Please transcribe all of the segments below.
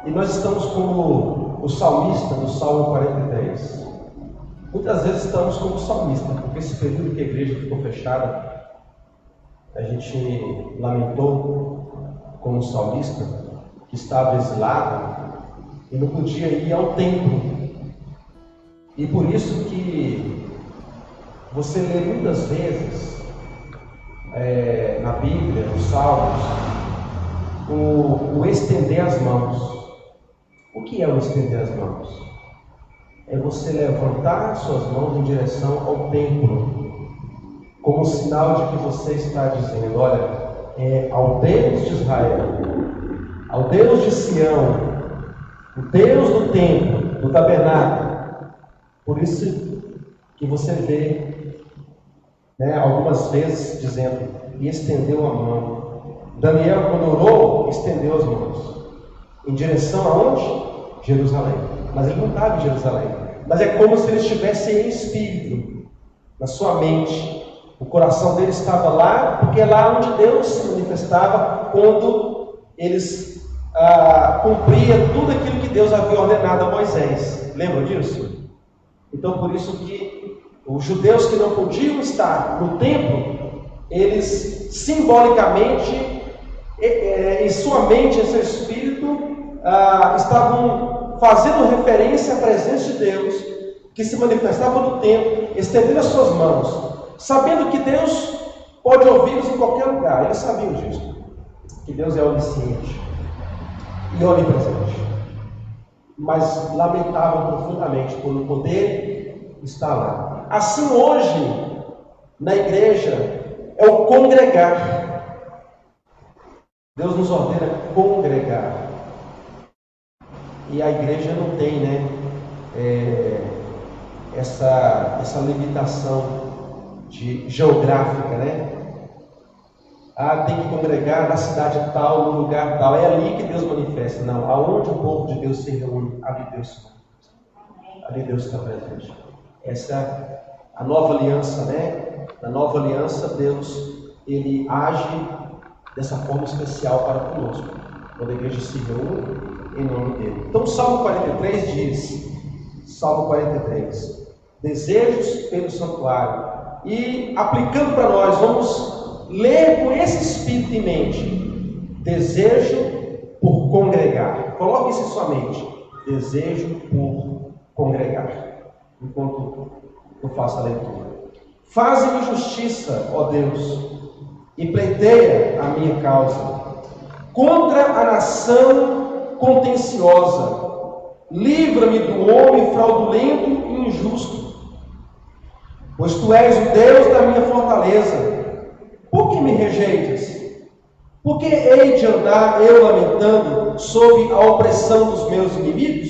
E nós estamos como o salmista do Salmo 43. Muitas vezes estamos como o salmista, porque esse período que a igreja ficou fechada, a gente lamentou como o salmista, que estava exilado e não podia ir ao templo. E por isso que você lê muitas vezes na Bíblia, nos Salmos, o estender as mãos. O que é o estender as mãos? É você levantar suas mãos em direção ao templo, como sinal de que você está dizendo: olha, ao Deus de Israel, ao Deus de Sião, o Deus do templo, do tabernáculo. Por isso que você vê, algumas vezes dizendo: e estendeu a mão. Daniel, quando orou, estendeu as mãos. Em direção aonde? Jerusalém. Mas ele não estava em Jerusalém. Mas é como se ele estivesse em espírito, na sua mente. O coração dele estava lá, porque é lá onde Deus se manifestava quando eles cumpriam tudo aquilo que Deus havia ordenado a Moisés. Lembram disso? Então, por isso que os judeus que não podiam estar no templo, eles simbolicamente, em sua mente, em seu espírito, estavam fazendo referência à presença de Deus, que se manifestava no templo, estendendo as suas mãos, sabendo que Deus pode ouvi-los em qualquer lugar. Eles sabiam disso, que Deus é onisciente e onipresente, mas lamentavam profundamente por não poder estar lá. Assim, hoje, na igreja, é o congregar. Deus nos ordena congregar. E a igreja não tem, essa limitação geográfica, tem que congregar na cidade tal, no lugar tal. É ali que Deus manifesta. Não, aonde o povo de Deus se reúne, ali Deus se manifesta. Ali Deus está presente. Essa é a nova aliança, Na nova aliança, Deus, Ele age dessa forma especial para conosco, quando a igreja se reúne em nome dele. Então, Salmo 43 diz, Salmo 43, desejos pelo santuário. E aplicando para nós, vamos ler com esse espírito em mente: desejo por congregar. Coloque isso em sua mente: desejo por congregar. Enquanto eu faço a leitura: faze-me justiça, ó Deus, e pleiteia a minha causa contra a nação contenciosa. Livra-me do homem fraudulento e injusto, pois tu és o Deus da minha fortaleza. Por que me rejeitas? Por que hei de andar eu lamentando sob a opressão dos meus inimigos?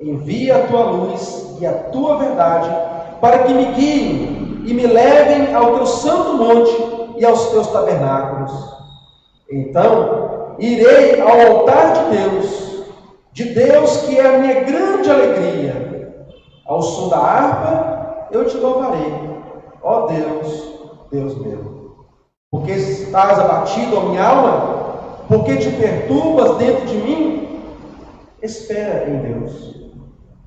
Envia a tua luz e a tua verdade, para que me guiem e me levem ao teu santo monte e aos teus tabernáculos. Então irei ao altar de Deus que é a minha grande alegria. Ao som da harpa eu te louvarei, ó Deus, Deus meu. Porque estás abatido, ó minha alma? Porque te perturbas dentro de mim? Espera em Deus,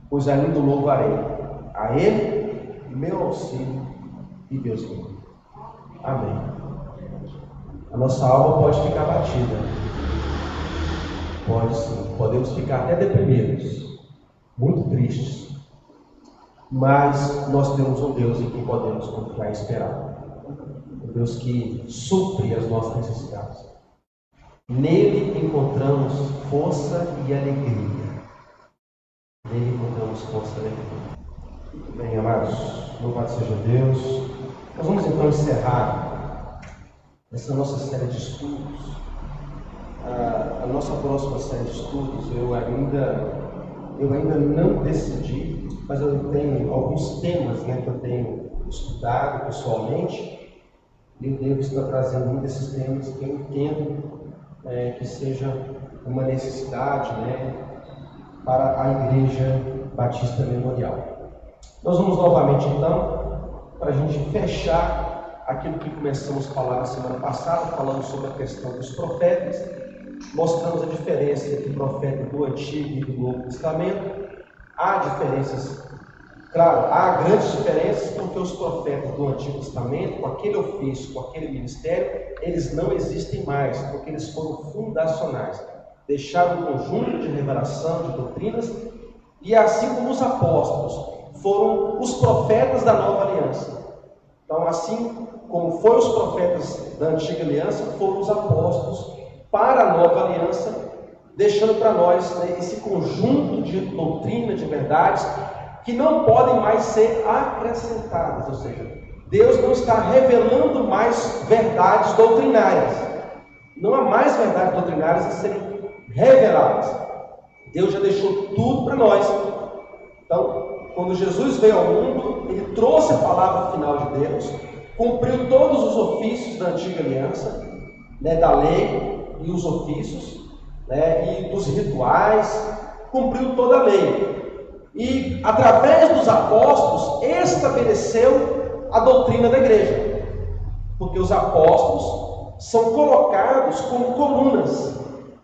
pois ainda o louvarei. A Ele, meu auxílio e Deus meu. Amém. A nossa alma pode ficar abatida. Pode sim. Podemos ficar até deprimidos, muito tristes. Mas nós temos um Deus em quem podemos confiar e esperar. Um Deus que supre as nossas necessidades. Nele encontramos força e alegria. Nele encontramos força e alegria. Bem, amados, louvado seja Deus. Nós vamos então encerrar essa nossa série de estudos. A nossa próxima série de estudos, eu ainda não decidi, mas eu tenho alguns temas que eu tenho estudado pessoalmente, e eu devo estar trazendo um desses temas que eu entendo que seja uma necessidade para a Igreja Batista Memorial. Nós vamos novamente então, para a gente fechar aquilo que começamos a falar na semana passada, falando sobre a questão dos profetas, mostramos a diferença entre o profeta do Antigo e do Novo Testamento. Há diferenças, claro, há grandes diferenças, porque os profetas do Antigo Testamento, com aquele ofício, com aquele ministério, eles não existem mais, porque eles foram fundacionais. Deixaram um conjunto de revelação, de doutrinas, e assim como os apóstolos foram os profetas da nova aliança. Então, assim como foram os profetas da antiga aliança, foram os apóstolos para a nova aliança, deixando para nós, né, esse conjunto de doutrina, de verdades, que não podem mais ser acrescentadas. Ou seja, Deus não está revelando mais verdades doutrinárias. Não há mais verdades doutrinárias a serem reveladas. Deus já deixou tudo para nós. Então, quando Jesus veio ao mundo, Ele trouxe a palavra final de Deus, cumpriu todos os ofícios da antiga aliança, né, da lei e os ofícios, né, e dos rituais, cumpriu toda a lei. E, através dos apóstolos, estabeleceu a doutrina da igreja. Porque os apóstolos são colocados como colunas.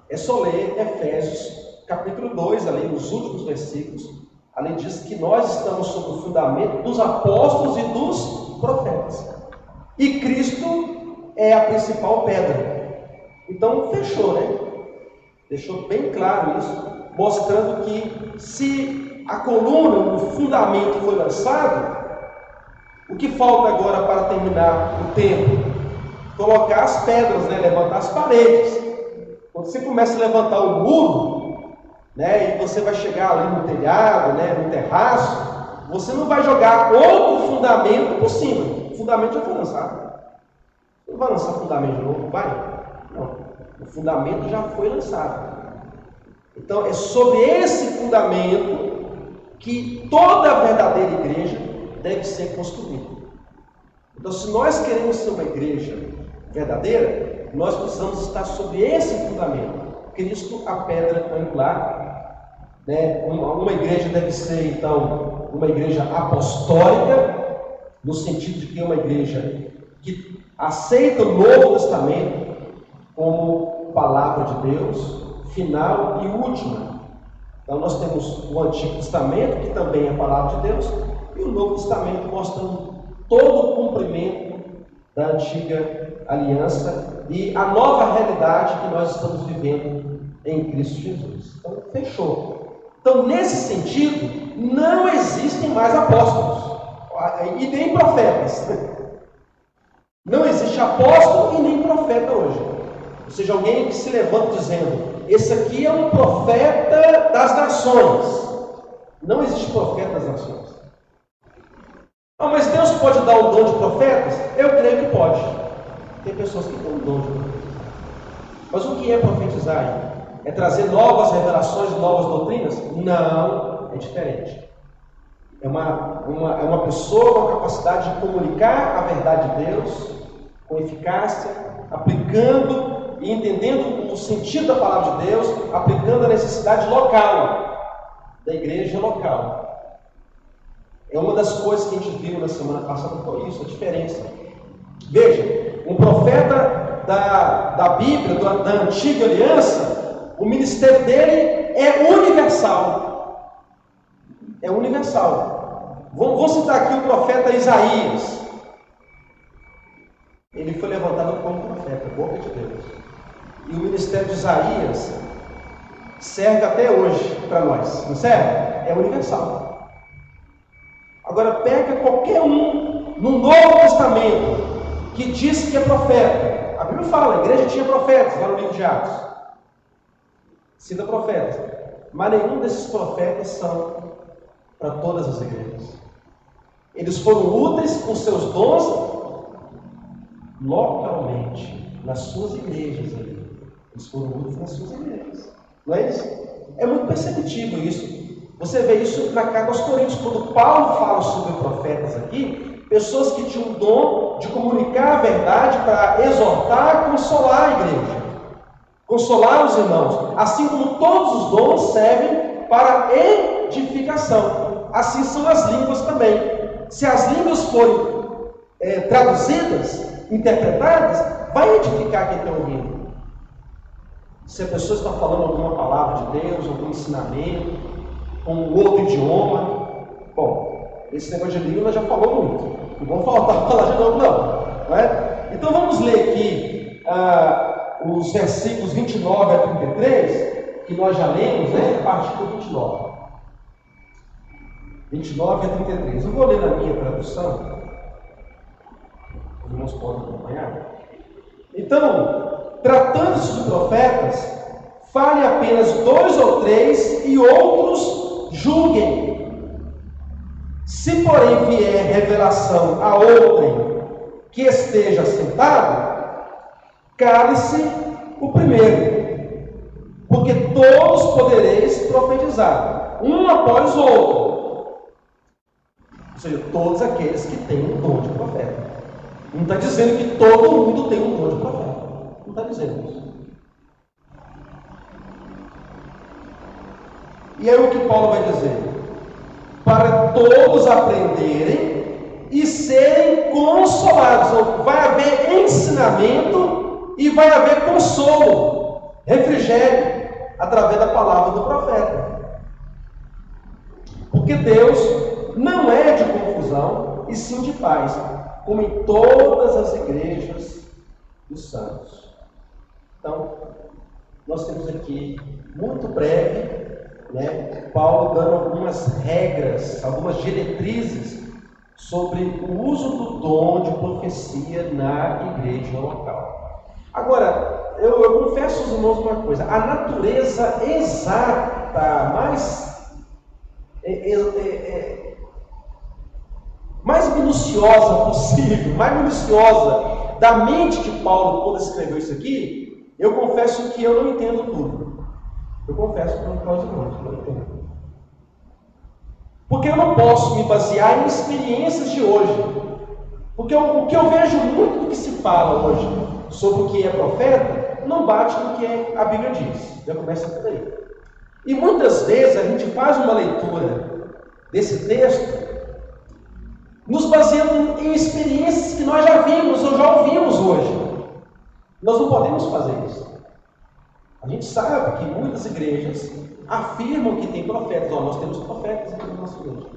É só ler Efésios, capítulo 2, ali nos últimos versículos. Ali diz que nós estamos sob o fundamento dos apóstolos e dos profetas. E Cristo é a principal pedra. Então, fechou, né? Deixou bem claro isso, mostrando que se a coluna, o fundamento foi lançado, o que falta agora para terminar o templo? Colocar as pedras, né? Levantar as paredes. Quando você começa a levantar o muro, né? E você vai chegar ali no telhado, né? No terraço, você não vai jogar outro fundamento por cima. O fundamento já foi lançado. Não vai lançar fundamento de novo, vai? Não. O fundamento já foi lançado. Então, é sobre esse fundamento que toda a verdadeira igreja deve ser construída. Então, se nós queremos ser uma igreja verdadeira, nós precisamos estar sobre esse fundamento. Cristo, a pedra angular. Né? Uma igreja deve ser, então, uma igreja apostólica, no sentido de que é uma igreja que aceita o Novo Testamento como palavra de Deus, final e última. Então nós temos o Antigo Testamento, que também é a palavra de Deus, e o Novo Testamento mostrando todo o cumprimento da antiga aliança e a nova realidade que nós estamos vivendo em Cristo Jesus. Então fechou. Então, nesse sentido, não existem mais apóstolos e nem profetas. Não existe apóstolo e nem profeta hoje. Ou seja, alguém que se levanta dizendo: esse aqui é um profeta das nações. Não existe profeta das nações. Ah, mas Deus pode dar o dom de profetas? Eu creio que pode. Tem pessoas que têm o dom de profetas. Mas o que é profetizar? É trazer novas revelações, novas doutrinas? Não, é diferente. É uma pessoa com a capacidade de comunicar a verdade de Deus com eficácia, aplicando e entendendo o sentido da palavra de Deus, aplicando a necessidade local, da igreja local. É uma das coisas que a gente viu na semana passada, foi isso, a diferença. Veja, um profeta da Bíblia, da antiga aliança, o ministério dele é universal. É universal. Vou citar aqui o profeta Isaías. Ele foi levantado como profeta, boca de Deus. E o ministério de Isaías serve até hoje para nós, não serve? É universal. Agora pega qualquer um no Novo Testamento que diz que é profeta. A Bíblia fala, a igreja tinha profetas lá no livro de Atos. Cita profetas. Mas nenhum desses profetas são para todas as igrejas. Eles foram úteis com seus dons localmente, nas suas igrejas ali. Eles foram úteis nas suas igrejas. Não é isso? É muito perceptível isso. Você vê isso na carta aos Coríntios, quando Paulo fala sobre profetas aqui, pessoas que tinham o dom de comunicar a verdade para exortar, consolar a igreja, consolar os irmãos, assim como todos os dons servem para edificação. Assim são as línguas também. Se as línguas forem traduzidas, interpretadas, vai edificar quem está ouvindo. Se a pessoa está falando alguma palavra de Deus, algum ensinamento, um outro idioma. Bom, esse negócio de língua já falou muito. Não vamos falar de novo, não é? Então vamos ler aqui os versículos 29 a 33, que nós já lemos, né? A partir do 29. 29 a 33. Eu vou ler na minha tradução. Os irmãos podem acompanhar. Então, tratando-se de profetas, fale apenas 2 ou 3 e outros julguem. Se, porém, vier revelação a outrem que esteja sentado, cale-se o primeiro, porque todos podereis profetizar, um após o outro. Ou seja, todos aqueles que têm um dom de profeta. Não está dizendo que todo mundo tem um dom de profeta. Não está dizendo isso. E aí o que Paulo vai dizer? Para todos aprenderem e serem consolados. Então, vai haver ensinamento e vai haver consolo, refrigério, através da palavra do profeta. Porque Deus não é de confusão, e sim de paz, como em todas as igrejas dos santos. Então, nós temos aqui, muito breve, né, Paulo dando algumas regras, algumas diretrizes sobre o uso do dom de profecia na igreja local. Agora, eu confesso aos irmãos uma coisa: a natureza exata, mais minuciosa possível, mais minuciosa da mente de Paulo quando escreveu isso aqui, eu confesso que eu não entendo tudo. Eu confesso para os irmãos que eu não entendo. Porque eu não posso me basear em experiências de hoje. Porque o que eu vejo muito do que se fala hoje sobre o que é profeta não bate com o que a Bíblia diz. Já começa por aí. E muitas vezes a gente faz uma leitura desse texto nos baseando em experiências que nós já vimos ou já ouvimos hoje. Nós não podemos fazer isso. A gente sabe que muitas igrejas afirmam que tem profetas. Nós temos profetas aqui na nossa igreja.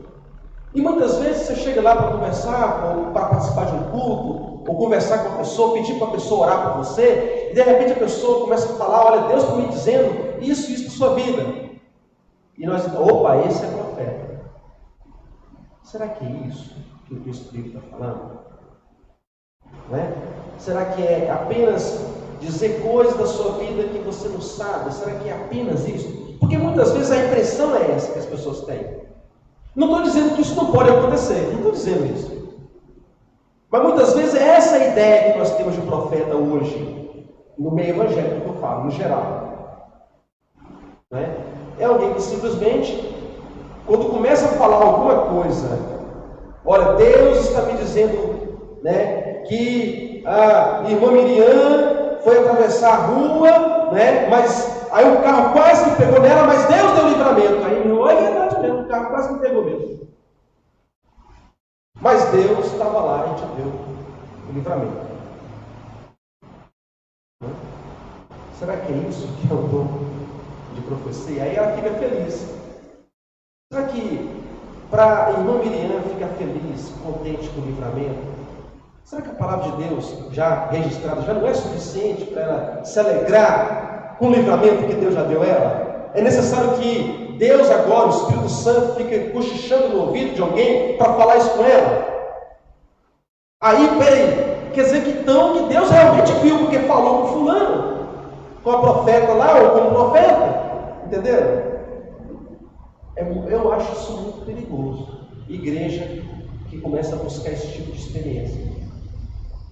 E muitas vezes você chega lá para conversar, ou para participar de um culto, ou conversar com a pessoa, pedir para a pessoa orar por você, e de repente a pessoa começa a falar: olha, Deus está me dizendo isso para a sua vida. E nós dizemos: opa, esse é profeta. Será que é isso que o Espírito está falando? Não é? Será que é apenas dizer coisas da sua vida que você não sabe? Será que é apenas isso? Porque muitas vezes a impressão é essa que as pessoas têm. Não estou dizendo que isso não pode acontecer, não estou dizendo isso. Mas muitas vezes é essa a ideia que nós temos de profeta hoje, no meio evangélico que eu falo, no geral. Não é? É alguém que simplesmente, quando começa a falar alguma coisa, olha, Deus está me dizendo, né, que a irmã Miriam foi atravessar a rua, né, mas aí o carro quase que pegou nela, mas Deus deu livramento. Aí é verdade mesmo, o carro quase que pegou mesmo. Mas Deus estava lá e te deu o livramento. Será que é isso que é o dom de profecia? Aí ela fica feliz. Será que para a irmã Miriam ficar feliz, contente com o livramento, será que a palavra de Deus já registrada já não é suficiente para ela se alegrar com o livramento que Deus já deu a ela? É necessário que Deus agora, o Espírito Santo, fique cochichando no ouvido de alguém para falar isso com ela? Aí, peraí, quer dizer que então que Deus realmente viu porque falou com fulano, com a profeta lá ou com o profeta, entenderam? Eu acho isso muito perigoso. Igreja que começa a buscar esse tipo de experiência.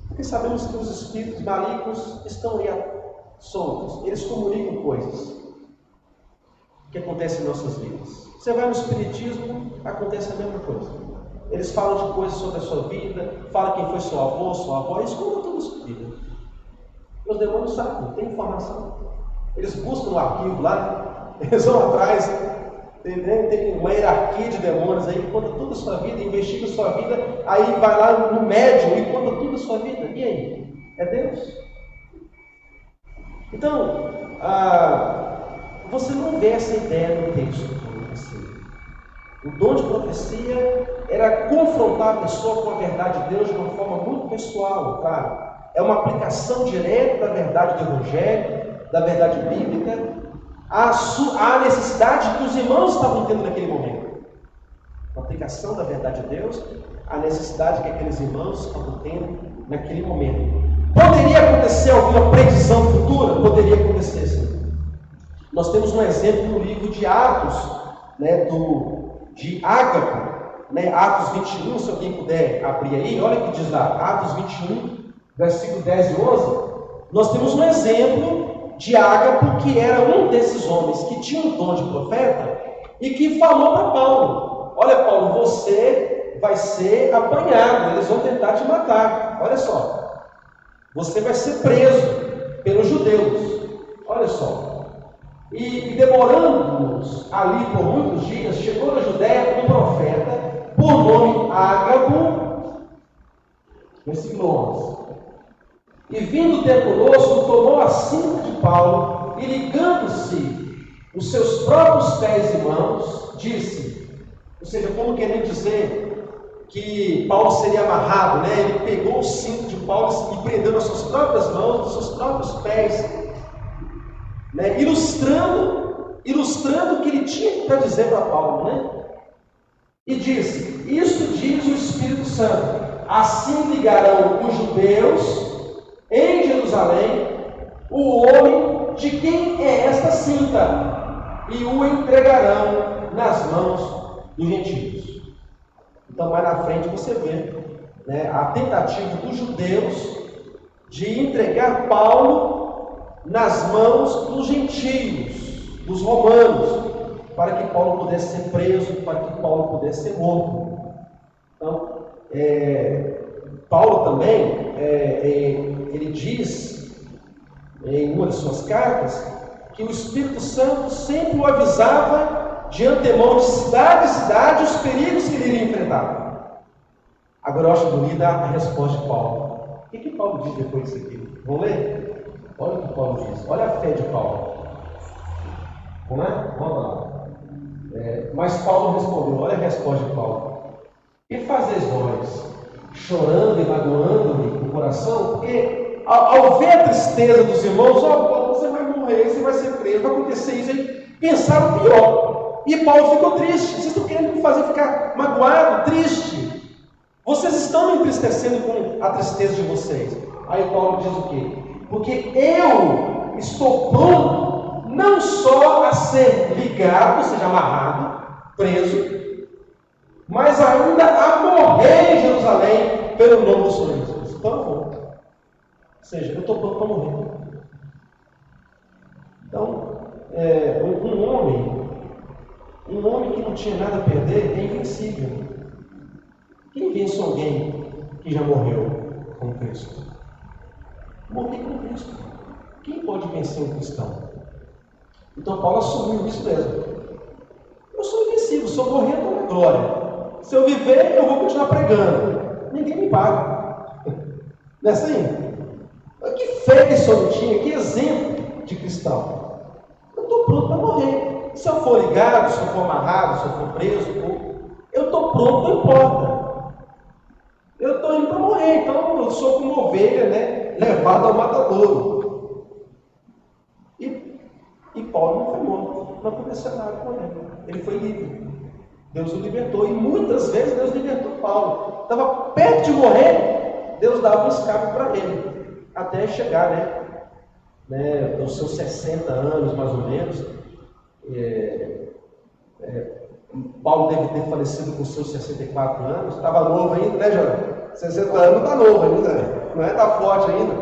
Porque sabemos que os espíritos malignos estão aí soltos. Eles comunicam coisas que acontecem em nossas vidas. Você vai no espiritismo, acontece a mesma coisa. Eles falam de coisas sobre a sua vida, falam quem foi seu avô, sua avó, eles contam tudo a sua vida. Os demônios sabem, tem informação. Eles buscam no arquivo lá, eles vão atrás. Tem uma hierarquia de demônios aí, conta toda a sua vida, investiga a sua vida, aí vai lá no médium e conta toda a sua vida. E aí? É Deus? Então, você não vê essa ideia no texto. Assim. O dom de profecia era confrontar a pessoa com a verdade de Deus de uma forma muito pessoal, claro. É uma aplicação direta da verdade do Evangelho, da verdade bíblica, à necessidade que os irmãos estavam tendo naquele momento. A aplicação da verdade de Deus, à necessidade que aqueles irmãos estavam tendo naquele momento. Poderia acontecer alguma previsão futura? Poderia acontecer, sim. Nós temos um exemplo no livro de Atos, né, de Ágapo, né, Atos 21, se alguém puder abrir aí, olha o que diz lá, Atos 21, versículo 10 e 11. Nós temos um exemplo de Ágapo, que era um desses homens que tinha o dom de profeta e que falou para Paulo: olha, Paulo, você vai ser apanhado, eles vão tentar te matar, olha só, você vai ser preso pelos judeus, olha só. E demorando-nos ali por muitos dias, chegou na Judéia um profeta, por nome Ágapo, versículo 11. E vindo ter conosco, tomou a cinta de Paulo e, ligando-se os seus próprios pés e mãos, disse, ou seja, como querendo dizer que Paulo seria amarrado, né? Ele pegou o cinto de Paulo e prendeu nas suas próprias mãos, nos seus próprios pés, né? Ilustrando o que ele tinha para dizer para Paulo, né? E disse: isto diz o Espírito Santo, assim ligarão os judeus em Jerusalém o homem de quem é esta cinta, e o entregarão nas mãos dos gentios. Então, mais na frente você vê, né, a tentativa dos judeus de entregar Paulo nas mãos dos gentios, dos romanos, para que Paulo pudesse ser preso, para que Paulo pudesse ser morto. Então, Paulo também, ele diz em uma de suas cartas que o Espírito Santo sempre o avisava de antemão, de cidade em cidade, os perigos que ele iria enfrentar. Agora eu acho bonita a resposta de Paulo. O que Paulo diz depois disso aqui? Vamos ler? Olha o que Paulo diz. Olha a fé de Paulo. Vamos lá? Vamos lá. Mas Paulo respondeu, olha a resposta de Paulo. Que fazeis vós, chorando e magoando-me o coração? Porque ao ver a tristeza dos irmãos, Paulo, você vai morrer, você vai ser preso, vai acontecer isso aí. Pensaram pior. E Paulo ficou triste. Vocês estão querendo me fazer ficar magoado, triste? Vocês estão me entristecendo com a tristeza de vocês. Aí Paulo diz o quê? Porque eu estou pronto não só a ser ligado, ou seja, amarrado, preso, mas ainda a morrer em Jerusalém pelo nome do Senhor Jesus. Então eu vou. Ou seja, eu estou pronto para morrer. Então, um homem que não tinha nada a perder é invencível. Quem vence alguém que já morreu com Cristo? Morrer com Cristo. Quem pode vencer um cristão? Então Paulo assumiu isso mesmo. Eu sou invencível, se eu morrer, eu estou na glória. Se eu viver, eu vou continuar pregando. Ninguém me paga. Não é assim? Que fé que esse homem tinha, que exemplo de cristão. Eu estou pronto para morrer. Se eu for ligado, se eu for amarrado, se eu for preso, eu estou pronto, não importa. Eu estou indo para morrer, então eu sou como ovelha, né, levado ao matadouro. E Paulo não foi morto, não aconteceu nada com ele. Ele foi livre. Deus o libertou, e muitas vezes Deus libertou Paulo. Estava perto de morrer, Deus dava um escape para ele, até chegar, né, aos seus 60 anos, mais ou menos. Paulo deve ter falecido com seus 64 anos, estava novo ainda, né, Jorge? 60 anos não está novo ainda, não está forte ainda.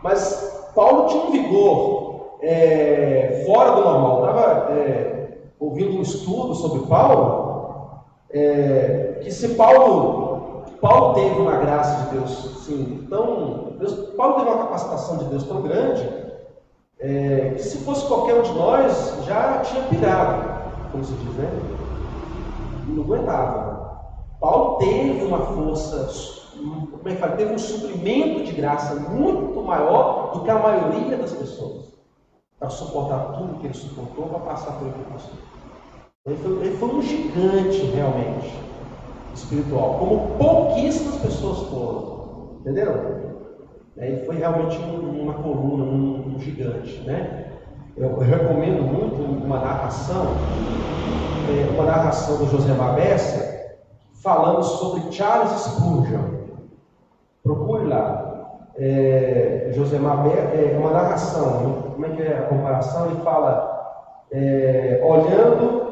Mas Paulo tinha um vigor fora do normal. Estava ouvindo um estudo sobre Paulo, que se Paulo teve uma graça de Deus, sim, Paulo teve uma capacitação de Deus tão grande, que se fosse qualquer um de nós, já tinha pirado, como se diz, né? Não aguentava. Paulo teve uma força, como é que fala? Teve um suprimento de graça muito maior do que a maioria das pessoas. para suportar tudo que ele suportou, para passar por ele passou. Ele foi um gigante realmente espiritual, como pouquíssimas pessoas foram, entenderam? Ele foi realmente uma coluna, um gigante, né? Eu recomendo muito uma narração do Josemar Bessa, falando sobre Charles Spurgeon. Procure lá. Josemar Bessa, é uma narração, como é que é a comparação? Ele fala, olhando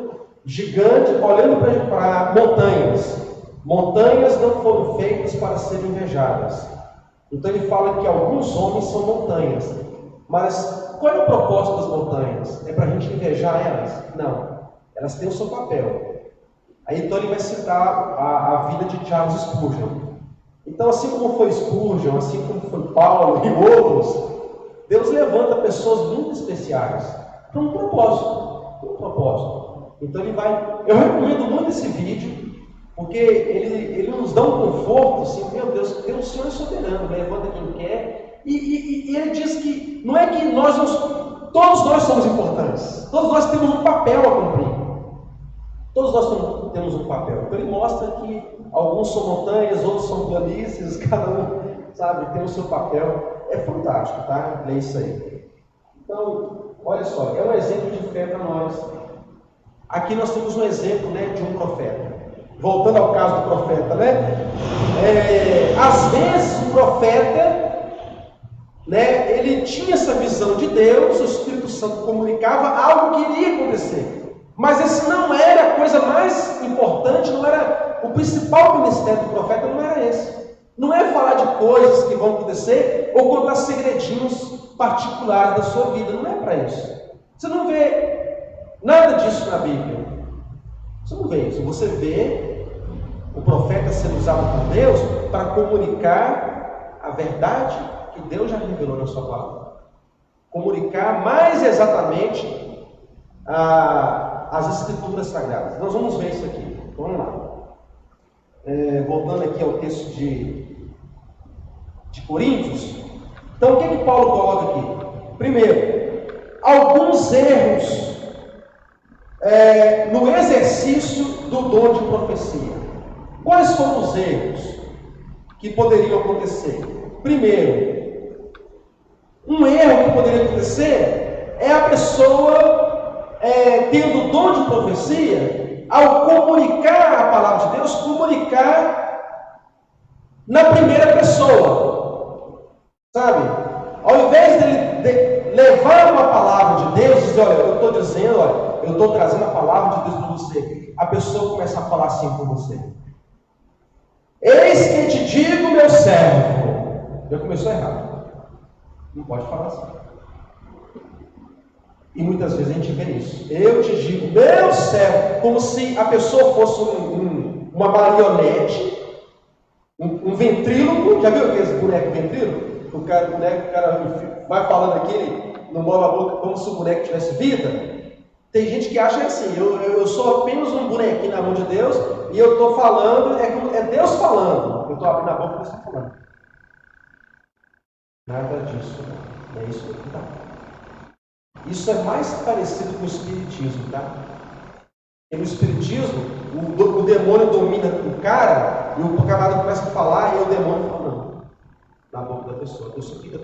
para montanhas. Montanhas não foram feitas para serem invejadas. Então ele fala que alguns homens são montanhas. Mas qual é o propósito das montanhas? É para a gente invejar elas? Não. Elas têm o seu papel. Aí então ele vai citar a vida de Charles Spurgeon. Então, assim como foi Spurgeon, assim como foi Paulo e outros, Deus levanta pessoas muito especiais para um propósito. Então ele vai. Eu recomendo muito esse vídeo, porque ele nos dá um conforto, assim, meu Deus, o Senhor é soberano, levanta quem quer, e ele diz que não é que todos nós somos importantes, todos nós temos um papel a cumprir, todos nós temos um papel. Então ele mostra que alguns são montanhas, outros são planícies, cada um, sabe, tem o seu papel. É fantástico, tá? Lê isso aí. Então, olha só, é um exemplo de fé para nós. Aqui nós temos um exemplo, né, de um profeta. Voltando ao caso do profeta, né? Às vezes o profeta, né, ele tinha essa visão de Deus, o Espírito Santo comunicava algo que iria acontecer. Mas esse não era a coisa mais importante, não era o principal ministério do profeta, não era esse. Não é falar de coisas que vão acontecer ou contar segredinhos particulares da sua vida, não é para isso. Você não vê nada disso na Bíblia. Você não vê isso. Você vê o profeta sendo usado por Deus para comunicar a verdade que Deus já revelou na sua palavra. Comunicar mais exatamente as Escrituras Sagradas. Nós vamos ver isso aqui. Vamos lá. Voltando aqui ao texto de Coríntios. Então, o que Paulo coloca aqui? Primeiro, alguns erros no exercício do dom de profecia. Quais foram os erros que poderiam acontecer? Primeiro, um erro que poderia acontecer é a pessoa tendo o dom de profecia, ao comunicar a palavra de Deus, comunicar na primeira pessoa, sabe? Ao invés de levar uma palavra de Deus, dizer, olha, eu estou dizendo, olha, eu estou trazendo a palavra de Deus para você, a pessoa começa a falar assim com você: eis que te digo, meu servo. Já começou errado. Não pode falar assim. E muitas vezes a gente vê isso. Eu te digo, meu servo, como se a pessoa fosse uma marionete, um ventríloco. Já viu aqueles bonecos ventríloco? O cara vai falando aqui, ele não move a boca como se o boneco tivesse vida. Tem gente que acha assim, eu sou apenas um bonequinho na mão de Deus, e eu estou falando, é Deus falando. Eu estou abrindo a boca e Deus está falando. Nada disso, não é isso que está. Isso é mais parecido com o Espiritismo, tá? Porque no Espiritismo, o demônio domina o cara, e o camarada começa a falar, e o demônio falando na boca da pessoa. A pessoa fica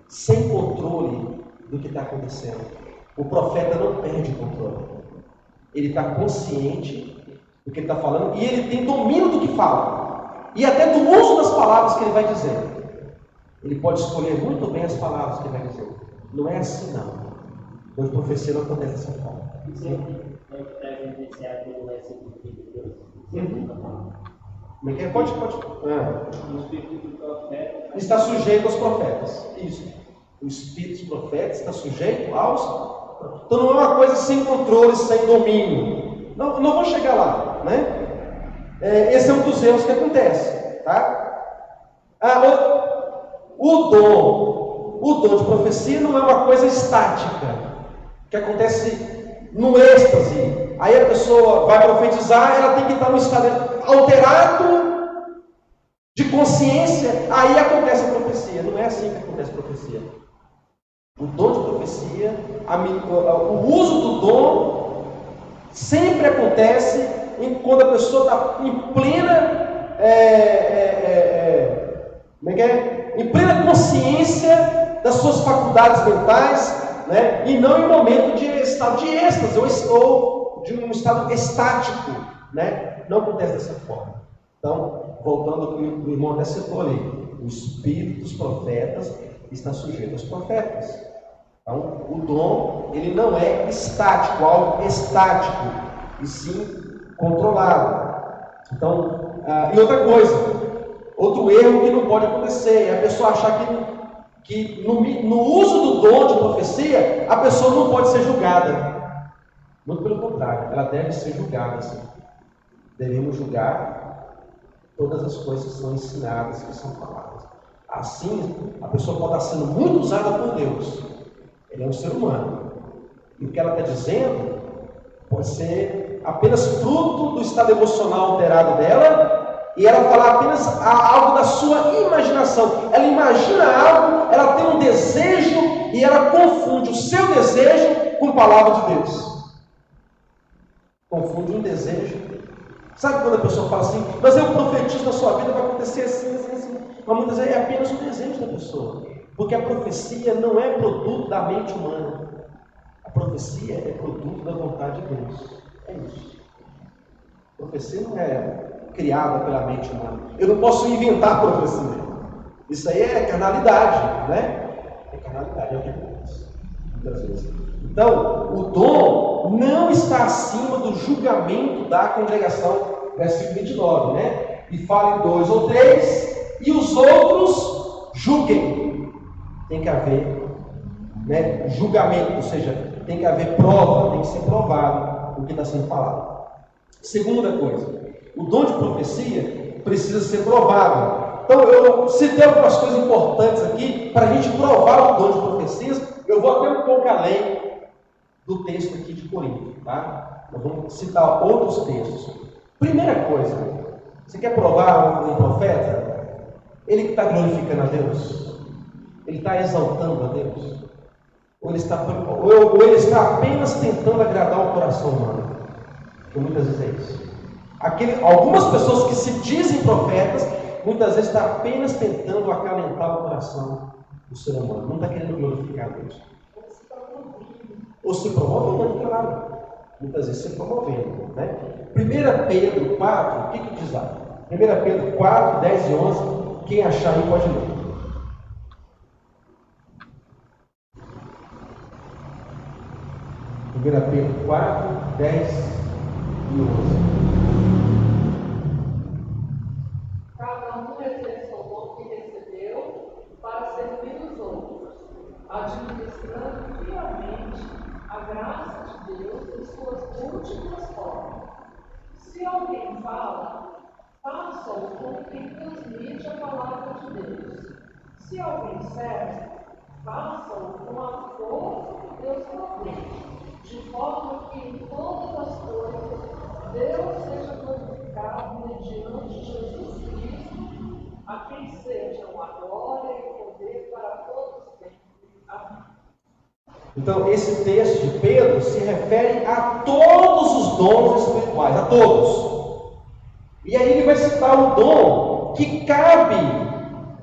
sem controle do que está acontecendo. O profeta não perde o controle. Ele está consciente do que ele está falando, e ele tem domínio do que fala, e até do uso das palavras que ele vai dizer. Ele pode escolher muito bem as palavras que ele vai dizer. Não é assim, não. Deus profecia não acontece dessa forma. Como é que é? Pode. Está sujeito aos profetas. Isso. O espírito dos profetas está sujeito aos. Então não é uma coisa sem controle, sem domínio. Não vou chegar lá, né? Esse é um dos erros que acontece, tá? O dom de profecia não é uma coisa estática, que acontece no êxtase. Aí a pessoa vai profetizar, ela tem que estar no estado alterado de consciência, aí acontece a profecia. Não é assim que acontece a profecia. O dom de profecia, o uso do dom sempre acontece quando a pessoa está em plena em plena consciência das suas faculdades mentais, né? E não em momento de estado de êxtase ou de um estado estático, né? Não acontece dessa forma. Então, voltando ao que o irmão até citou ali, o espírito dos profetas está sujeito aos profetas. Então, o dom, ele não é estático, algo estático, e sim controlado. Então, e outra coisa, outro erro que não pode acontecer é a pessoa achar que no uso do dom de profecia, a pessoa não pode ser julgada. Muito pelo contrário, ela deve ser julgada. Assim. Devemos julgar todas as coisas que são ensinadas, que são faladas. Assim, a pessoa pode estar sendo muito usada por Deus. Ele é um ser humano. E o que ela está dizendo pode ser apenas fruto do estado emocional alterado dela, e ela falar apenas algo da sua imaginação. Ela imagina algo, ela tem um desejo, e ela confunde o seu desejo com a palavra de Deus. Confunde um desejo. Sabe quando a pessoa fala assim, mas eu profetizo na sua vida, vai acontecer assim, assim, assim. Mas muitas vezes é apenas um desejo da pessoa. Porque a profecia não é produto da mente humana. A profecia é produto da vontade de Deus. É isso. A profecia não é criada pela mente humana. Eu não posso inventar profecia. Isso aí é carnalidade, né? É carnalidade, é o que acontece muitas vezes. Então, o dom não está acima do julgamento da congregação, versículo 29, né? E fale 2 ou 3, e os outros julguem. Tem que haver, né, julgamento, ou seja, tem que haver prova, tem que ser provado o que está sendo falado. Segunda coisa, o dom de profecia precisa ser provado. Então, eu citei algumas coisas importantes aqui para a gente provar o dom de profecias. Eu vou até um pouco além do texto aqui de Corinto, tá? Nós vamos citar outros textos. Primeira coisa, você quer provar um profeta? Ele que está glorificando a Deus? Ele está exaltando a Deus? Ou ele está apenas tentando agradar o coração humano? Que muitas vezes é isso. Algumas pessoas que se dizem profetas, muitas vezes está apenas tentando acalentar o coração do ser humano. Não está querendo glorificar a Deus. Ou se promovendo, claro. Muitas vezes se promovendo, né? 1 Pedro 4, o que diz lá? 1 Pedro 4, 10 e 11. Quem achar aí pode ler. 1 Pedro 4, 10 e 11. Cada um exerça o dom que recebeu para servir os outros, administrando fielmente a graça de Deus em suas múltiplas formas. Se alguém fala, faça-o com quem transmite a palavra de Deus. Se alguém serve, faça-o com a força que Deus provê, de forma que em todas as coisas Deus seja glorificado mediante Jesus Cristo, a quem sejam a glória e o poder para todos sempre. Amém. Então, esse texto de Pedro se refere a todos os dons espirituais, a todos. E aí ele vai citar o dom que cabe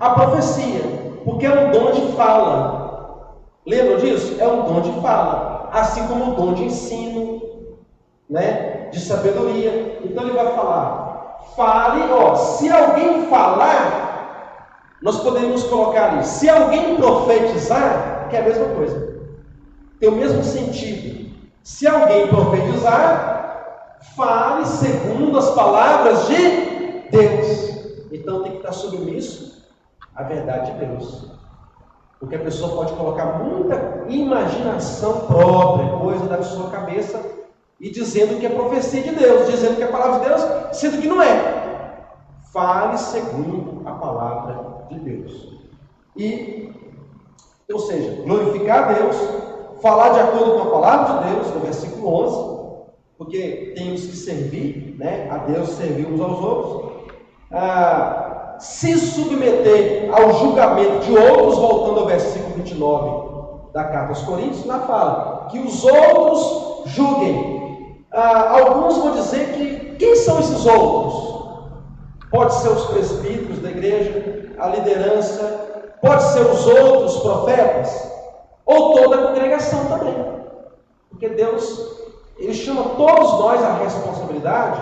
à profecia, porque é um dom de fala. Lembram disso? É um dom de fala, assim como o dom de ensino, né? De sabedoria. Então ele vai falar, fale, se alguém falar, nós poderíamos colocar ali, se alguém profetizar, que é a mesma coisa. Tem o mesmo sentido. Se alguém profetizar, fale segundo as palavras de Deus. Então tem que estar submisso à verdade de Deus. Porque a pessoa pode colocar muita imaginação própria, coisa da sua cabeça, e dizendo que é profecia de Deus, dizendo que é palavra de Deus, sendo que não é. Fale segundo a palavra de Deus. Ou seja, glorificar a Deus, falar de acordo com a palavra de Deus, no versículo 11, porque temos que servir, né, a Deus, servir uns aos outros, se submeter ao julgamento de outros, voltando ao versículo 29, da carta aos Coríntios, lá fala que os outros julguem. Alguns vão dizer que quem são esses outros? Pode ser os presbíteros da igreja, a liderança, pode ser os outros profetas, ou toda a congregação também. Porque Deus, Ele chama todos nós à responsabilidade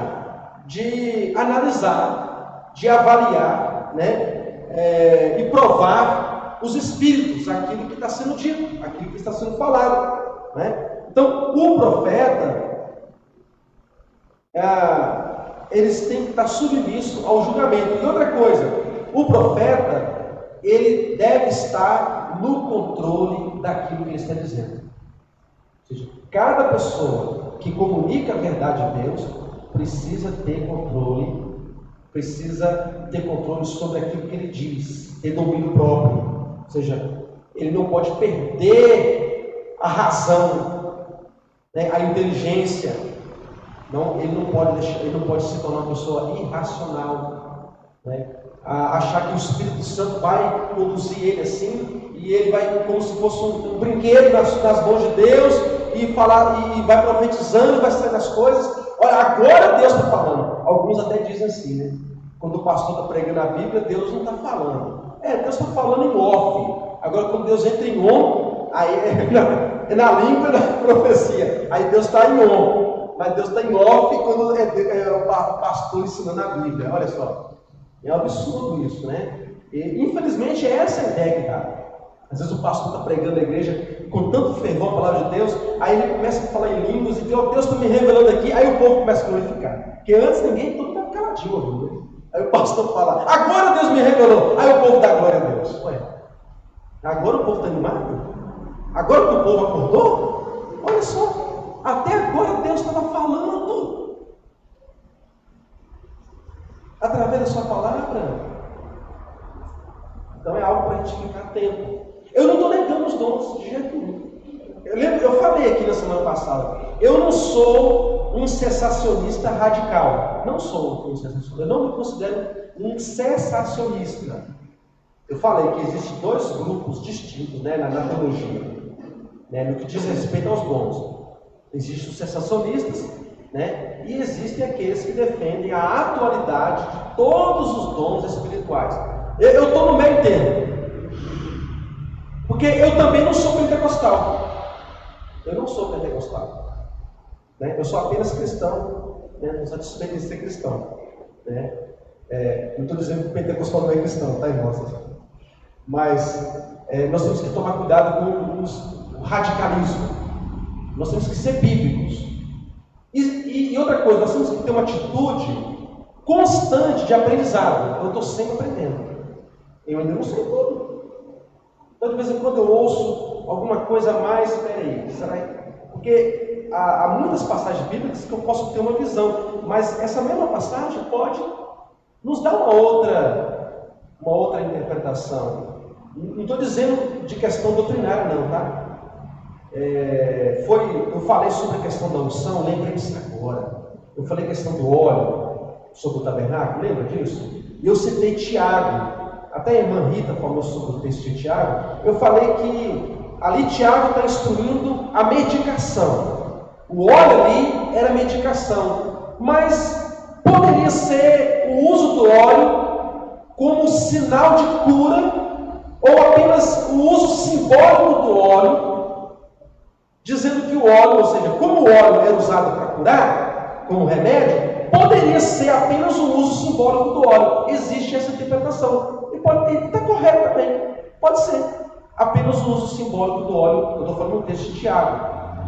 de analisar, de avaliar, e provar os espíritos, aquilo que está sendo dito, aquilo que está sendo falado. Então, o profeta, eles têm que estar submissos ao julgamento. E outra coisa, o profeta, ele deve estar no controle daquilo que ele está dizendo. Ou seja, cada pessoa que comunica a verdade de Deus precisa ter controle sobre aquilo que ele diz, ter domínio próprio. Ou seja, ele não pode perder a razão, a inteligência. Ele não pode se tornar uma pessoa irracional, achar que o Espírito Santo vai conduzir ele assim, e ele vai como se fosse um brinquedo nas mãos de Deus, e falar, e vai profetizando, e vai saindo as coisas. Olha, agora Deus está falando. Alguns até dizem assim, quando o pastor está pregando a Bíblia, Deus não está falando. Deus está falando em off. Agora, quando Deus entra em on, aí é na língua e na profecia. Aí Deus está em on. Mas Deus está em off quando é o pastor ensinando a Bíblia. Olha só. É um absurdo isso, E, infelizmente, é essa a ideia que dá. Às vezes o pastor está pregando a igreja com tanto fervor a palavra de Deus, aí ele começa a falar em línguas e Deus está me revelando aqui, aí o povo começa a glorificar. Porque antes ninguém, todo mundo estava caladinho ouvindo. Aí o pastor fala, agora Deus me revelou. Aí o povo dá glória a Deus. Ué, agora o povo está animado? Agora que o povo acordou? Olha só, até agora Deus estava falando através da sua palavra. Então é algo para a gente ficar atento. Eu não estou negando os dons de jeito nenhum. Eu falei aqui na semana passada, eu não sou um cessacionista radical. Não sou um cessacionista. Eu não me considero um cessacionista. Eu falei que existem dois grupos distintos na teologia, no que diz respeito aos dons. Existem os cessacionistas, e existem aqueles que defendem a atualidade de todos os dons espirituais. Eu estou no meio termo. Porque eu também não sou pentecostal. Eu não sou pentecostal. Eu sou apenas cristão. Não satisfeito de ser cristão. Não estou dizendo que o pentecostal não é cristão, tá, irmãos? Mas nós temos que tomar cuidado com o radicalismo. Nós temos que ser bíblicos. E outra coisa, nós temos que ter uma atitude constante de aprendizado. Eu estou sempre aprendendo. Eu ainda não sei tudo. Então, de vez em quando eu ouço alguma coisa a mais, porque há muitas passagens bíblicas que eu posso ter uma visão, mas essa mesma passagem pode nos dar uma outra interpretação. Não estou dizendo de questão doutrinária, não, tá? Eu falei sobre a questão da unção, lembrei disso agora. Eu falei a questão do óleo sobre o tabernáculo, lembra disso? E eu citei Tiago. Até a irmã Rita falou sobre o texto de Tiago. Eu falei que ali Tiago está instruindo a medicação. O óleo ali era medicação, mas poderia ser o uso do óleo como sinal de cura, ou apenas o uso simbólico do óleo, dizendo que o óleo, ou seja, como o óleo era usado para curar, como remédio, poderia ser apenas o uso simbólico do óleo. Existe essa interpretação. Está correto também. Pode ser apenas o uso simbólico do óleo. Eu estou falando no texto de Tiago.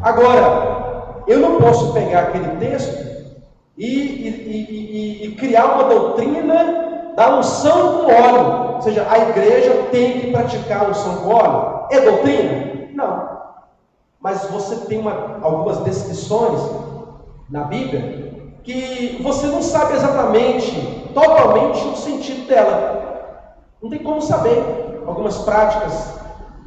Agora, eu não posso pegar aquele texto e criar uma doutrina da unção com óleo. Ou seja, a igreja tem que praticar a unção com óleo. É doutrina? Não. Mas você tem algumas descrições na Bíblia que você não sabe exatamente, totalmente o sentido dela. Não tem como saber. Algumas práticas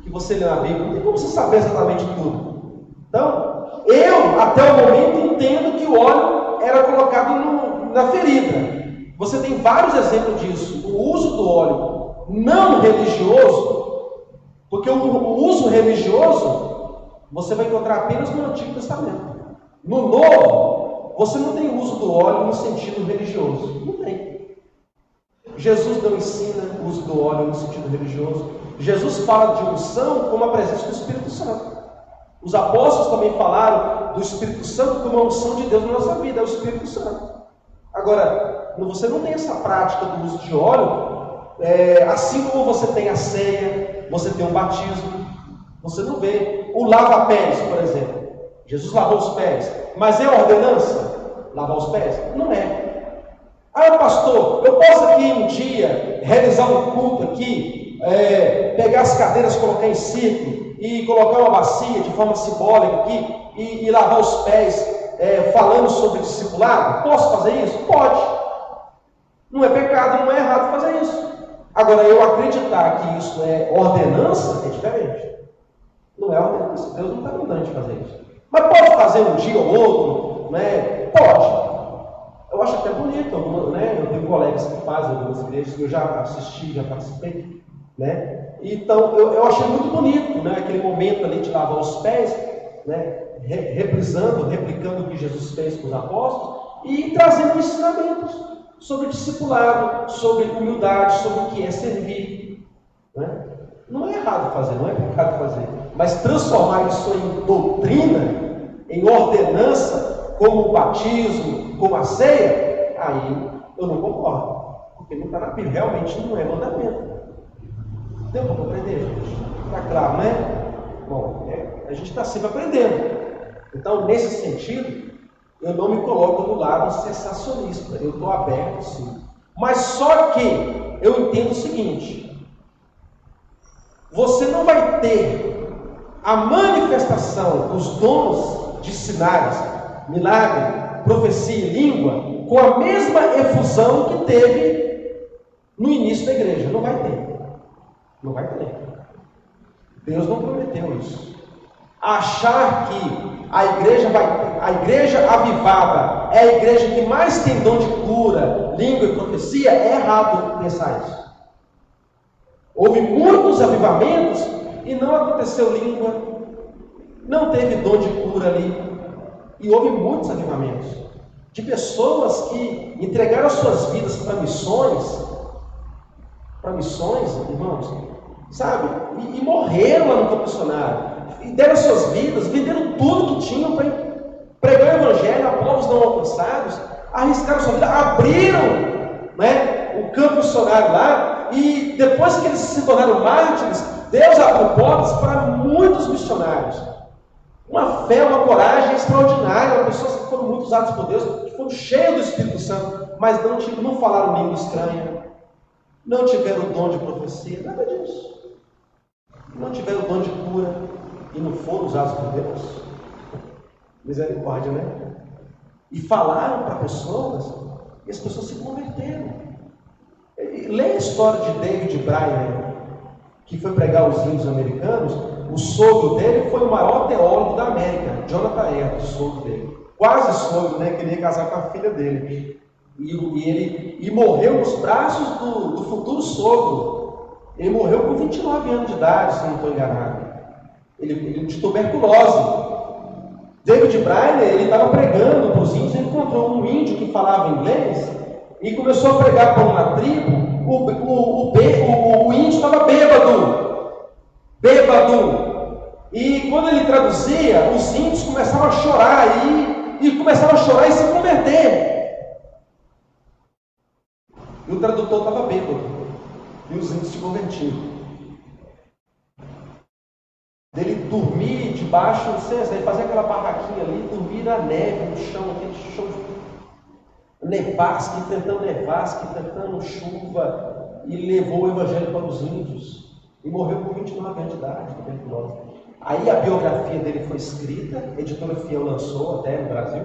que você lê na Bíblia, não tem como você saber exatamente tudo. Então, eu, até o momento, entendo que o óleo era colocado na ferida. Você tem vários exemplos disso. O uso do óleo não religioso Porque o uso religioso você vai encontrar apenas no Antigo Testamento. No Novo, você não tem uso do óleo no sentido religioso. Não tem. Jesus não ensina o uso do óleo no sentido religioso. Jesus fala de unção como a presença do Espírito Santo. Os apóstolos também falaram do Espírito Santo como a unção de Deus na nossa vida, é o Espírito Santo. Agora, você não tem essa prática do uso de óleo, assim como você tem a ceia, você tem um batismo, você não vê o lava-pés, por exemplo. Jesus lavou os pés, mas é ordenança lavar os pés? Não é. Ah, pastor, eu posso aqui um dia realizar um culto aqui, pegar as cadeiras, colocar em círculo e colocar uma bacia de forma simbólica aqui e lavar os pés, falando sobre discipulado? Posso fazer isso? Pode. Não é pecado, não é errado fazer isso. Agora, eu acreditar que isso é ordenança é diferente. Não é ordenança. Deus não está mandando a gente fazer isso. Mas pode fazer um dia ou outro, né? Pode. Eu acho até bonito, né? Eu tenho colegas que fazem algumas igrejas que eu já assisti, já participei, né? Então, eu achei muito bonito, né? Aquele momento ali de lavar os pés, né? Replicando o que Jesus fez com os apóstolos e trazendo ensinamentos sobre discipulado, sobre humildade, sobre o que é servir, né? Não é errado fazer, não é pecado fazer, mas transformar isso em doutrina, em ordenança, como o batismo, como a ceia, aí eu não concordo, porque não está na Bíblia, realmente não é mandamento. Deu para compreender, gente? Está claro, né? Bom, a gente está sempre aprendendo. Então, nesse sentido, eu não me coloco do lado sensacionista, eu estou aberto sim. Mas só que eu entendo o seguinte: você não vai ter a manifestação dos dons de sinais, milagre, profecia e língua com a mesma efusão que teve no início da igreja. Não vai ter. Não vai ter. Deus não prometeu isso. Achar que a igreja avivada é a igreja que mais tem dom de cura, língua e profecia, é errado pensar isso. Houve muitos avivamentos e não aconteceu língua, não teve dom de cura ali. E houve muitos avivamentos de pessoas que entregaram suas vidas para missões, irmãos, sabe? E morreram lá no campo missionário. E deram suas vidas, venderam tudo que tinham para pregar o evangelho a povos não alcançados, arriscaram sua vida, abriram, né, o campo missionário lá, e depois que eles se tornaram mártires, Deus abriu portas para muitos missionários. Uma fé, uma coragem extraordinária, pessoas que foram muito usadas por Deus, que foram cheias do Espírito Santo, mas não falaram língua estranha, não tiveram o dom de profecia, nada disso. Não tiveram o dom de cura e não foram usados por Deus. Misericórdia, né? E falaram para pessoas e as pessoas se converteram. Leia a história de David Brainerd, que foi pregar os índios americanos. O sogro dele foi o maior teólogo da América, Jonathan Edwards, o sogro dele. Quase sogro, né? Queria casar com a filha dele. E morreu nos braços do futuro sogro. Ele morreu com 29 anos de idade, se não estou enganado. Ele de tuberculose. David Brainerd, ele estava pregando para os índios, ele encontrou um índio que falava inglês e começou a pregar para uma tribo. O índio estava bêbado. E quando ele traduzia, os índios começavam a chorar e começavam a chorar e se converter. E o tradutor estava bêbado. E os índios se convertiam. Dele dormir debaixo, não sei, ele fazia aquela barraquinha ali, dormir na neve, no chão, aquele chão nevasque, enfrentando chuva, e levou o evangelho para os índios. E morreu com 29 anos de idade, tuberculose. Aí a biografia dele foi escrita, a editora Fiel lançou até no Brasil,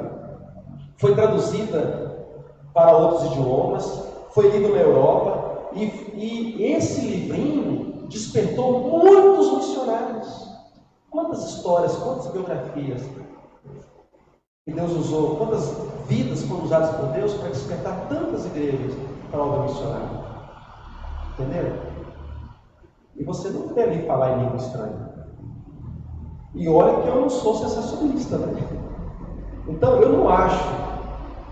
foi traduzida para outros idiomas, foi lido na Europa, e esse livrinho despertou muitos missionários. Quantas histórias, quantas biografias que Deus usou, quantas vidas foram usadas por Deus para despertar tantas igrejas para a obra missionária. Entenderam? E você não vê ali falar em língua estranha. E olha que eu não sou sensacionalista, né? Então eu não acho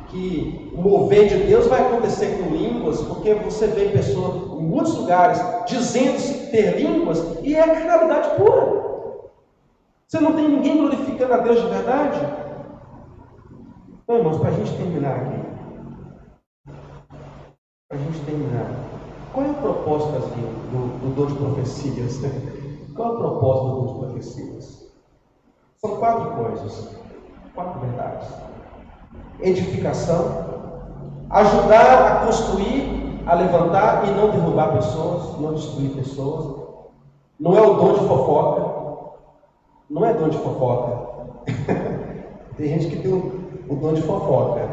que o mover de Deus vai acontecer com línguas, porque você vê pessoas em muitos lugares dizendo-se ter línguas e é carnalidade pura. Você não tem ninguém glorificando a Deus de verdade? Então, irmãos, para a gente terminar aqui, qual é o propósito do dom de profecias? Qual é o propósito do dom de profecias? São 4 coisas, 4 verdades. Edificação, ajudar a construir, a levantar e não derrubar pessoas, não destruir pessoas. Não é o dom de fofoca. Não é dom de fofoca. Tem gente que tem o dom de fofoca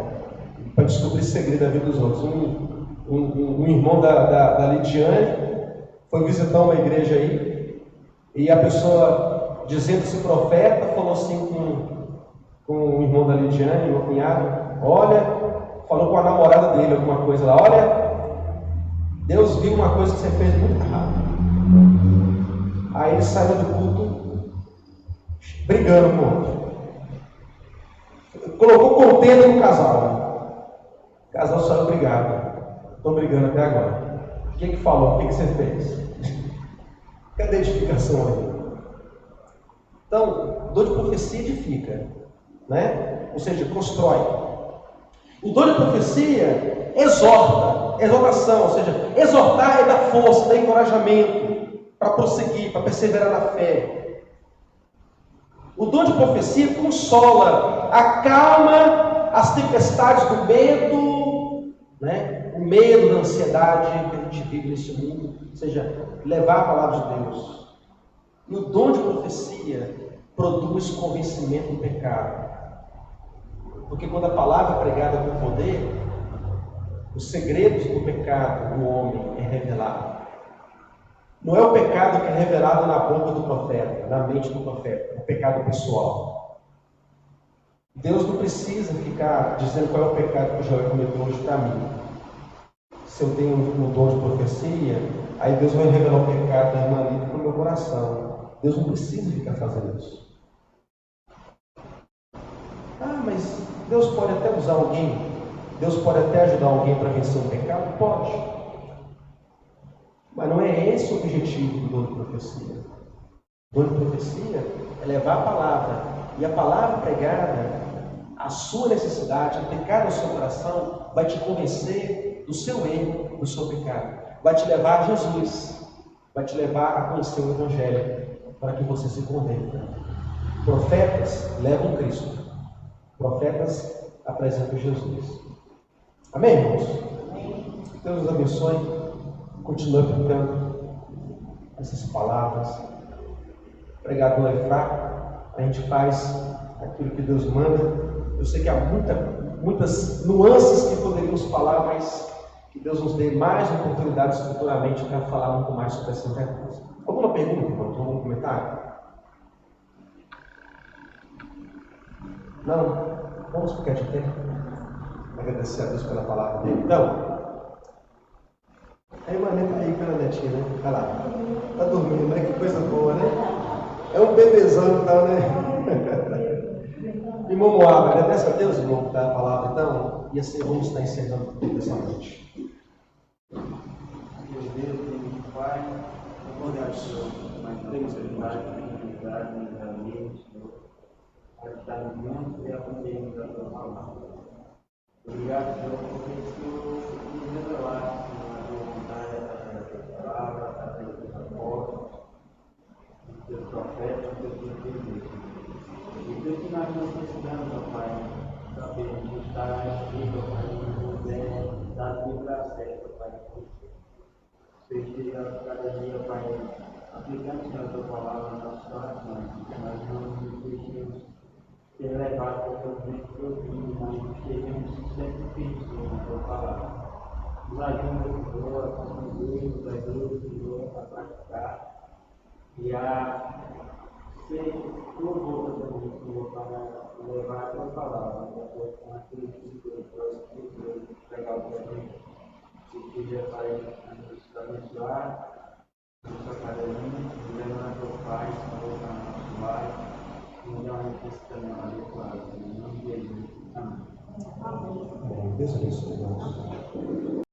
para descobrir segredo da vida dos outros. Um irmão da Lidiane foi visitar uma igreja aí e a pessoa, dizendo-se profeta, falou assim com o irmão da Lidiane, meu cunhado, falou com a namorada dele alguma coisa lá, Deus viu uma coisa que você fez muito errado. Aí ele saiu do culto brigando com o outro. Colocou contenda no casal. O casal saiu brigado. Estão brigando até agora. O que falou? O que você fez? Cadê a edificação aí? Então, o dom de profecia edifica, né? Ou seja, constrói. O dom de profecia exorta, exortação, ou seja, exortar é dar força, dar encorajamento para prosseguir, para perseverar na fé. O dom de profecia consola, acalma as tempestades do medo, né? O medo, da ansiedade que a gente vive nesse mundo, ou seja, levar a palavra de Deus. E o dom de profecia produz convencimento do pecado. Porque quando a palavra é pregada com poder, os segredos do pecado do homem é revelado. Não é o pecado que é revelado na boca do profeta, na mente do profeta, é o pecado pessoal. Deus não precisa ficar dizendo qual é o pecado que o Joel cometeu hoje para mim. Se eu tenho um dom de profecia, aí Deus vai revelar o pecado da irmã Lívia no meu coração. Deus não precisa ficar fazendo isso. Mas Deus pode até usar alguém, Deus pode até ajudar alguém para vencer um pecado? Pode. Mas não é esse o objetivo do dom de profecia. O dom de profecia é levar a palavra, e a palavra pregada, a sua necessidade, aplicada ao seu coração, vai te convencer do seu erro, do seu pecado. Vai te levar a Jesus, vai te levar a conhecer o Evangelho, para que você se converta. Profetas levam Cristo. Profetas apresentam Jesus. Amém, irmãos? Deus nos abençoe. Continue aplicando essas palavras. Pregador é fraco, a gente faz aquilo que Deus manda. Eu sei que há muitas nuances que poderíamos falar, mas que Deus nos dê mais oportunidades futuramente para falar muito mais sobre essas verdades. Alguma pergunta, irmão? Algum comentário? Não? Vamos ficar de pé. Agradecer a Deus pela palavra dele. Então, a irmã tá aí pela netinha, né? Olha lá. Tá dormindo, né? Que coisa boa, né? É um bebezão e tal, né? Irmão Moab, agradece a Deus, irmão, pela palavra. Então, e assim vamos estar encerrando tudo essa noite. Deus, Pai, obrigado, Senhor, mas temos liberdade, Senhor, para estar no mundo e aprender a tua palavra. Obrigado, Senhor, porque o Senhor nos revelar a tua vontade através da tua palavra, através dos teus apóstolos, dos teus profetas, dos teus filhos. E Deus, que nós necessitamos, ó Pai, saber estar aqui, ó Pai, nos dar a livre acesso, ó Pai, a você. Você esteja cada dia, Pai, aplicando, Senhor, a tua palavra nos nossos corações, que nós não nos deixemos ser levados por teu vento e ouvido, mas estejamos sempre firmes na tua palavra. Nos ajuda, Senhor, a compreender, nos ajuda, Senhor, a praticar e a ser tua boca também, Senhor, para levar a tua palavra, com aquilo que Deus trouxe, pegar o teu vento. Que seja, Pai, nos abençoar, nos cada esse caminho adequado. Em nome de Jesus. Amém. Deus abençoe.